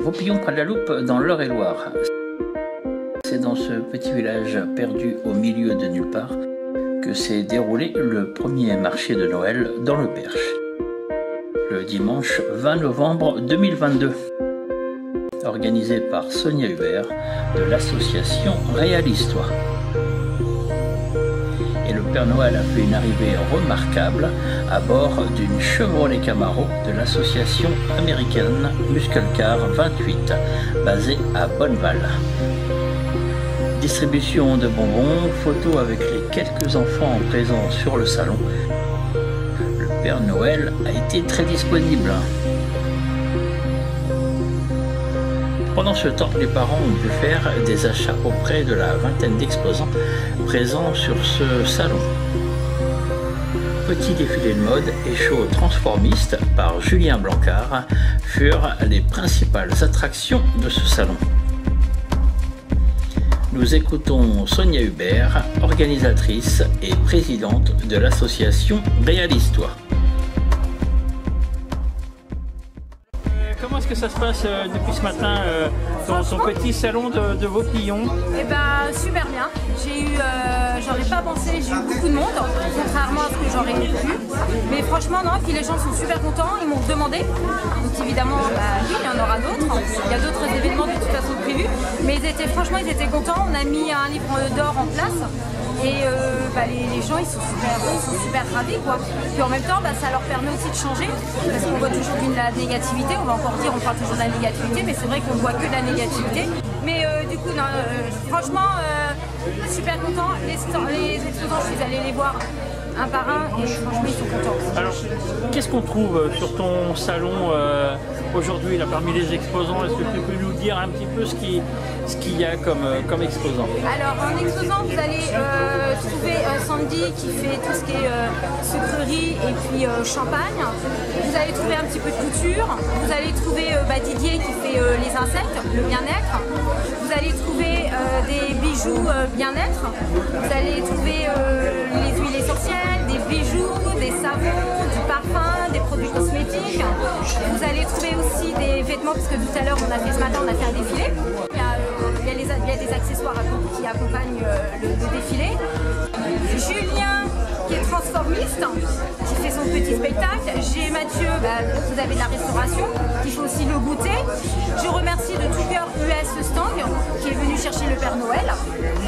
Vaupillon près de la Loupe dans l'Eure-et-Loire. C'est dans ce petit village perdu au milieu de nulle part que s'est déroulé le premier marché de Noël dans le Perche. Le dimanche 20 novembre 2022. Organisé par Sonia Hubert de l'association Réal-Histoire. Et le Père Noël a fait une arrivée remarquable à bord d'une Chevrolet Camaro de l'association américaine Muscle Car 28, basée à Bonneval. Distribution de bonbons, photos avec les quelques enfants présents sur le salon. Le Père Noël a été très disponible. Pendant ce temps, les parents ont pu faire des achats auprès de la vingtaine d'exposants présents sur ce salon. Petit défilé de mode et show transformiste par Julien Blancard furent les principales attractions de ce salon. Nous écoutons Sonia Hubert, organisatrice et présidente de l'association Réal-Histoire. Comment est-ce que ça se passe depuis ce matin dans son petit salon de Vaupillon? Eh ben super bien. J'aurais pas pensé, j'ai eu beaucoup de monde, contrairement à ce que j'aurais pu. Mais franchement non, et puis les gens sont super contents, ils m'ont demandé. Donc évidemment, oui, il y en aura d'autres. Il y a d'autres événements de toute façon prévus. Mais franchement, ils étaient contents. On a mis un livre d'or en place. Et les gens ils sont super ravis quoi. Puis en même temps ça leur permet aussi de changer parce qu'on voit toujours de la négativité, on va encore dire on parle toujours de la négativité mais c'est vrai qu'on ne voit que de la négativité. Mais du coup non, franchement super content, les exposants je suis allée les voir un par un et franchement ils sont contents. Alors qu'est-ce qu'on trouve sur ton salon aujourd'hui là parmi les exposants? Est-ce que tu peux nous dire un petit peu ce qu'il y a comme exposant? Alors en exposant vous allez trouver Sandy qui fait tout ce qui est sucrerie et puis champagne. Vous allez trouver un petit peu de couture. Vous allez trouver Didier qui fait les insectes, le bien-être. Vous allez trouver des bijoux bien-être. Vous allez trouver les huiles essentielles, des bijoux, des savons, du parfum, des produits cosmétiques. Vous allez trouver aussi des vêtements parce que tout à l'heure ce matin on a fait un défilé. Il y a des accessoires qui accompagnent le défilé. Julien qui est transformiste, qui fait son petit spectacle. J'ai Mathieu, vous avez de la restauration, qui fait aussi le goûter. Je remercie de tout cœur US Stang qui est venu chercher le Père Noël.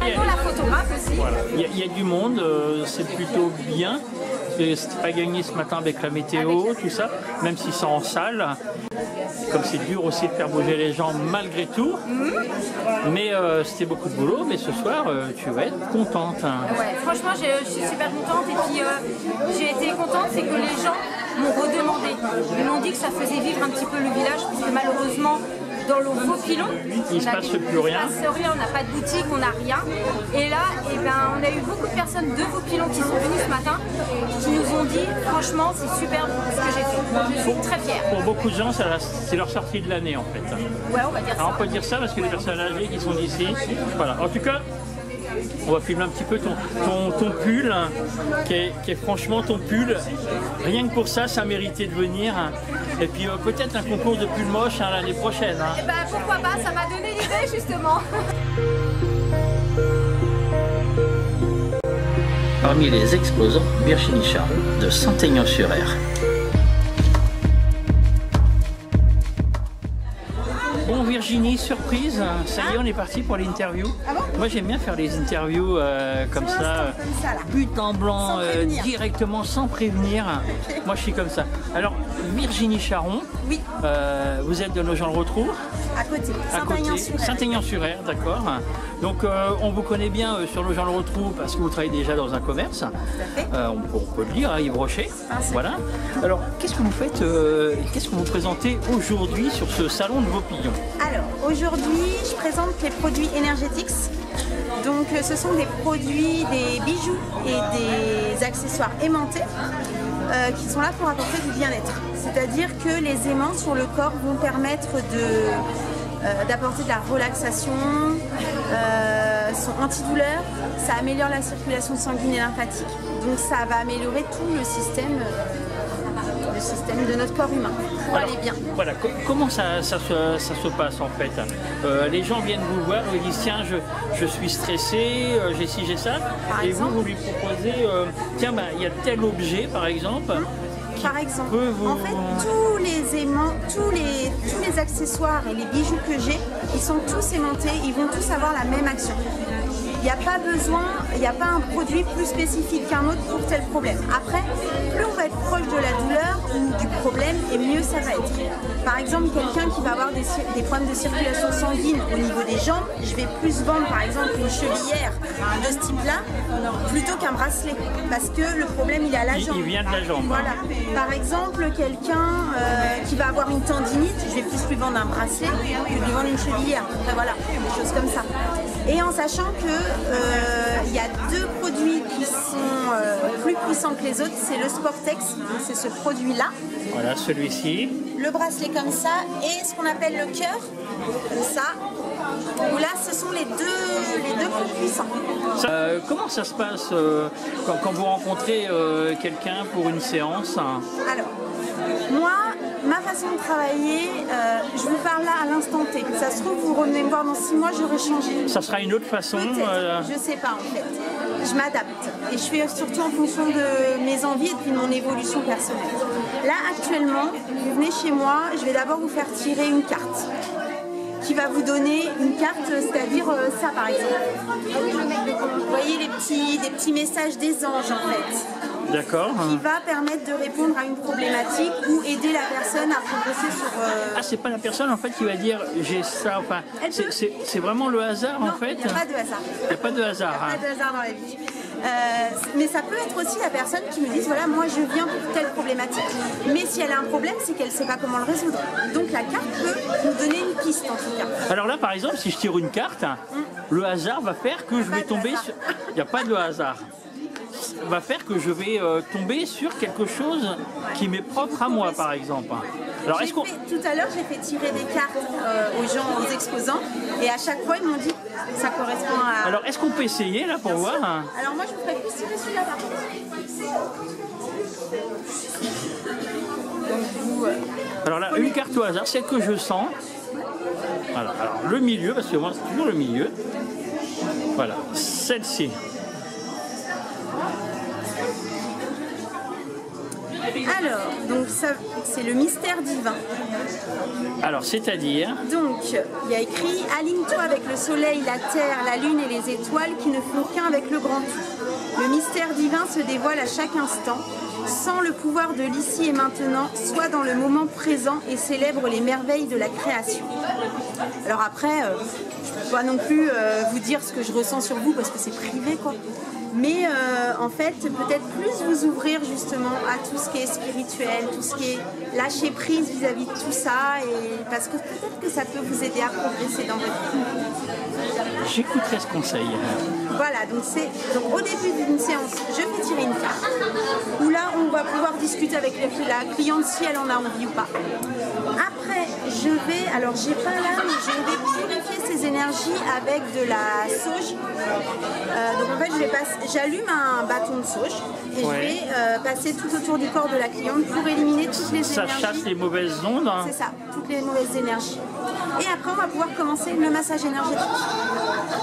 La photographe aussi. Voilà. Il y a du monde, c'est plutôt bien. C'était pas gagné ce matin avec la météo, tout ça, même si c'est en salle. Comme c'est dur aussi de faire bouger les gens malgré tout. Mais c'était beaucoup de boulot, mais ce soir tu vas être contente. Ouais, franchement je suis super contente et puis j'ai été contente, c'est que les gens m'ont redemandé. Ils m'ont dit que ça faisait vivre un petit peu le village parce que malheureusement dans le Vaupillon, il ne se passe plus rien. On n'a pas de boutique, on n'a rien. Et là, on a eu beaucoup de personnes de Vaupillon qui sont venues ce matin qui nous ont dit franchement c'est super ce que j'ai fait. Je suis très fière. Pour beaucoup de gens, c'est leur sortie de l'année en fait. Ouais, on va dire ça. Alors, on peut dire ça parce que les personnes âgées qui sont d'ici. Voilà. En tout cas, on va filmer un petit peu ton pull, qui est franchement ton pull. Rien que pour ça, ça méritait de venir. Et puis peut-être un concours de pull moche l'année prochaine. Et pourquoi pas, ça m'a donné l'idée justement. Parmi les exposants, Virginie Charon de Saint-Aignan-sur-Aire. Bon Virginie, surprise, ça y est on est parti pour l'interview. Ah bon? Moi j'aime bien faire les interviews comme ça, but en blanc, directement sans prévenir. Okay. Moi je suis comme ça. Alors Virginie Charon, oui. Vous êtes de Nogent-le-Rotrou? À côté, Saint-Aignan-sur-Aire, d'accord. Donc on vous connaît bien sur Nogent-le-Rotrou parce que vous travaillez déjà dans un commerce. On peut le dire, à Yves Rocher. Voilà. Alors qu'est-ce que vous faites, qu'est-ce que vous présentez aujourd'hui sur ce salon de Vaupillon? Alors aujourd'hui je présente les produits Energetics. Donc ce sont des produits, des bijoux et des accessoires aimantés qui sont là pour apporter du bien-être. C'est-à-dire que les aimants sur le corps vont permettre d'apporter de la relaxation, sont antidouleurs, ça améliore la circulation sanguine et lymphatique. Donc ça va améliorer tout le système système de notre corps humain pour aller bien. Voilà, comment ça se passe en fait? Les gens viennent vous voir, ils disent tiens, je suis stressé, j'ai ci, j'ai ça, Par et exemple, vous lui proposez tiens, bah, il y a tel objet par exemple. Par exemple, vous... en fait, tous les aimants, tous les accessoires et les bijoux que j'ai, ils sont tous aimantés, ils vont tous avoir la même action. Il n'y a pas besoin, il n'y a pas un produit plus spécifique qu'un autre pour tel problème. Après, plus on va être proche de la douleur ou du problème, et mieux ça va être. Par exemple, quelqu'un qui va avoir des problèmes de circulation sanguine au niveau des jambes, je vais plus vendre par exemple une chevillère de ce type-là plutôt qu'un bracelet. Parce que le problème, il est à la jambe. Il vient de la jambe. Voilà. Par exemple, quelqu'un qui va avoir une tendinite, je vais plus lui vendre un bracelet que lui vendre une chevillère. Enfin, voilà, des choses comme ça. Et en sachant que il y a deux produits qui sont plus puissants que les autres, c'est le Sportex, c'est ce produit-là. Voilà, celui-ci. Le bracelet comme ça et ce qu'on appelle le cœur, comme ça. Où là, ce sont les deux plus puissants. Comment ça se passe quand vous rencontrez quelqu'un pour une séance? Alors, moi, ma façon de travailler, je vous parle là à l'instant T. Ça se trouve, vous revenez me voir dans 6 mois, j'aurai changé. Ça sera une autre façon. Je sais pas en fait. Je m'adapte. Et je fais surtout en fonction de mes envies et de mon évolution personnelle. Là, actuellement, vous venez chez moi, je vais d'abord vous faire tirer une carte qui va vous donner une carte, c'est-à-dire ça par exemple. Vous voyez des petits messages des anges en fait. D'accord. Qui va permettre de répondre à une problématique ou aider la personne à progresser sur... Ah, c'est pas la personne en fait qui va dire j'ai ça, enfin, c'est vraiment le hasard non, en fait? Il n'y a pas de hasard. Il n'y a pas de hasard. Il n'y a pas de hasard dans la vie. Mais ça peut être aussi la personne qui me dit voilà, moi je viens pour telle problématique. Mais si elle a un problème, c'est qu'elle ne sait pas comment le résoudre. Donc la carte peut nous donner une piste en tout cas. Alors là, par exemple, si je tire une carte, le hasard va faire que je vais tomber sur... Il n'y a pas de hasard. Va faire que je vais tomber sur quelque chose qui m'est propre à moi, par exemple. Alors, est-ce qu'on... Tout à l'heure, j'ai fait tirer des cartes aux gens, aux exposants, et à chaque fois, ils m'ont dit ça correspond à... Alors, est-ce qu'on peut essayer, là, pour voir? Alors, moi, je vous ferais plus tirer celui-là, par contre. Donc, vous... Alors là, une carte au hasard, celle que je sens. Voilà, alors le milieu, parce que moi, c'est toujours le milieu. Voilà, celle-ci. Alors, donc ça, c'est le mystère divin. Alors, c'est-à-dire? Donc, il y a écrit « Aligne-toi avec le soleil, la terre, la lune et les étoiles qui ne font qu'un avec le grand tout. Le mystère divin se dévoile à chaque instant, sans le pouvoir de l'ici et maintenant, soit dans le moment présent et célèbre les merveilles de la création. » Alors après, je ne peux pas non plus vous dire ce que je ressens sur vous parce que c'est privé, quoi. Mais en fait, peut-être plus vous ouvrir justement à tout ce qui est spirituel, tout ce qui est lâcher prise vis-à-vis de tout ça, et parce que peut-être que ça peut vous aider à progresser dans votre vie. J'écouterai ce conseil. Voilà, donc au début d'une séance, je fais tirer une carte, où là on va pouvoir discuter avec la cliente si elle en a envie ou pas. Après, je vais, alors j'ai pas là, mais je vais purifier ces énergies avec de la sauge. Donc en fait, j'allume un bâton de sauge et je vais passer tout autour du corps de la cliente pour éliminer toutes les énergies. Ça chasse les mauvaises ondes. C'est ça, toutes les mauvaises énergies. Et après, on va pouvoir commencer le massage énergétique.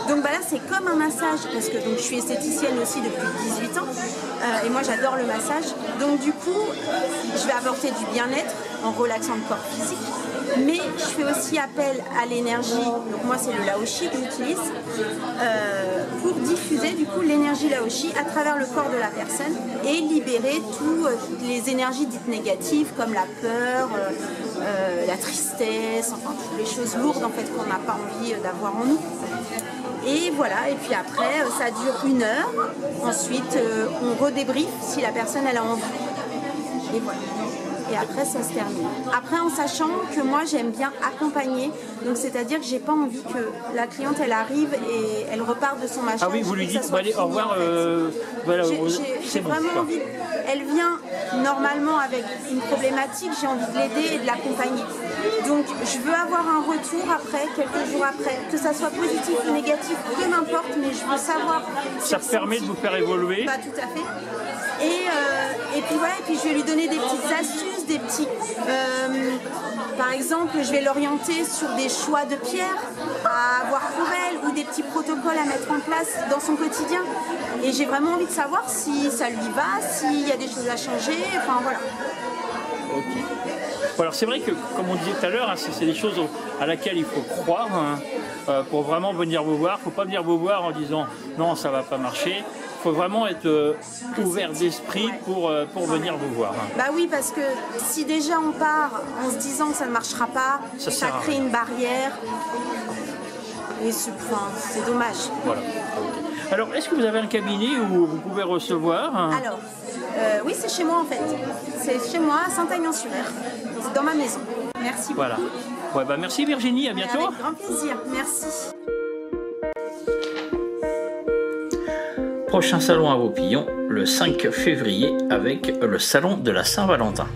Donc bah là, c'est comme un massage, parce que donc, je suis esthéticienne aussi depuis 18 ans, et moi j'adore le massage. Donc du coup, je vais apporter du bien-être en relaxant le corps physique, mais je fais aussi appel à l'énergie, donc moi c'est le Laoshi que j'utilise, pour diffuser du coup l'énergie Laoshi à travers le corps de la personne et libérer toutes les énergies dites négatives comme la peur, la tristesse, enfin toutes les choses lourdes en fait qu'on n'a pas envie d'avoir en nous. Et voilà, et puis après ça dure 1 heure, ensuite on redébriefe si la personne elle a envie. Et voilà. Et après ça se termine. Après en sachant que moi j'aime bien accompagner, donc c'est-à-dire que j'ai pas envie que la cliente elle arrive et elle repart de son machin. Ah oui, vous lui dites allez au revoir. Voilà, j'ai vraiment envie. Elle vient normalement avec une problématique, j'ai envie de l'aider et de l'accompagner. Donc je veux avoir un retour après, quelques jours après, que ça soit positif ou négatif, peu m'importe, mais je veux savoir. Ça permet de vous faire évoluer. Bah, tout à fait. Et puis voilà, et puis je vais lui donner des petites astuces, des petits... par exemple, je vais l'orienter sur des choix de pierres à avoir pour elle ou des petits protocoles à mettre en place dans son quotidien. Et j'ai vraiment envie de savoir si ça lui va, s'il y a des choses à changer, enfin voilà. Ok. Bon, alors c'est vrai que, comme on disait tout à l'heure, hein, c'est des choses à laquelle il faut croire pour vraiment venir vous voir. Il ne faut pas venir vous voir en disant non, ça ne va pas marcher. Il faut vraiment être ouvert d'esprit pour venir vous voir. Bah oui, parce que si déjà on part en se disant que ça ne marchera pas, ça crée une barrière. Et c'est dommage. Voilà. Alors, est-ce que vous avez un cabinet où vous pouvez recevoir Alors, oui, c'est chez moi en fait. C'est chez moi à Saint-Aignan-sur-Mer. C'est dans ma maison. Merci beaucoup. Voilà. Ouais, bah merci Virginie, à bientôt. Avec grand plaisir, merci. Prochain salon à Vaupillon, le 5 février, avec le salon de la Saint-Valentin.